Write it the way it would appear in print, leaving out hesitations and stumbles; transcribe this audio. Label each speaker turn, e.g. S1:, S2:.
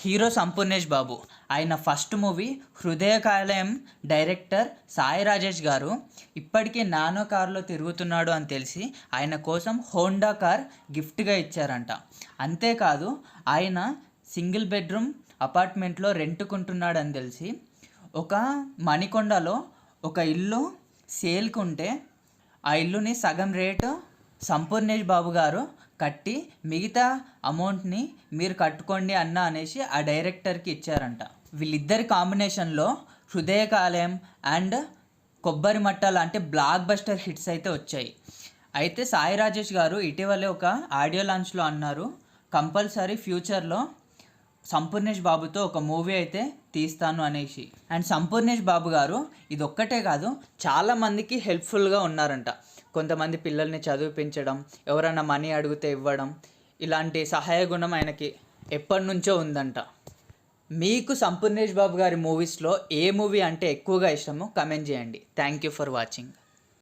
S1: Hero Sampoornesh Babu. ఆయన first movie హృదయకాలయం director Sai Rajesh గారు ఇప్పటికీ నానో కారులో తిరుగుతున్నాడు అని తెలిసి ఆయన కోసం హోండా కార్ గిఫ్ట్గా ఇచ్చారంట. అంతేకాదు ఆయన సింగిల్ బెడ్రూమ్ అపార్ట్మెంట్లో రెంట్కుంటున్నాడు అని తెలిసి ఒక మణికొండలో ఒక ఇల్లు సేల్కి ఉంటే ఆ ఇల్లుని సగం రేటు సంపూర్ణేష్ బాబు గారు కట్టి మిగతా అమౌంట్ని మీరు కట్టుకోండి అన్న అనేసి ఆ డైరెక్టర్కి ఇచ్చారంట. వీళ్ళిద్దరి కాంబినేషన్లో హృదయకాలయం అండ్ కొబ్బరి మట్ట లాంటి బ్లాక్ బస్టర్ హిట్స్ అయితే వచ్చాయి. అయితే సాయి రాజేష్ గారు ఇటీవలే ఒక ఆడియో లాంచ్లో అన్నారు, కంపల్సరీ ఫ్యూచర్లో సంపూర్ణేష్ బాబుతో ఒక మూవీ అయితే తీస్తాను అనేసి. అండ్ సంపూర్ణేష్ బాబు గారు ఇది ఒక్కటే కాదు, చాలామందికి హెల్ప్ఫుల్గా ఉన్నారంట. కొంతమంది పిల్లల్ని చదివించడం, ఎవరైనా మనీ అడిగితే ఇవ్వడం, ఇలాంటి సహాయ గుణం ఆయనకి ఎప్పటి నుంచో ఉందంట. మీకు సంపూర్ణేష్ బాబు గారి మూవీస్లో ఏ మూవీ అంటే ఎక్కువగా ఇష్టమో కమెంట్ చేయండి. Thank you for watching.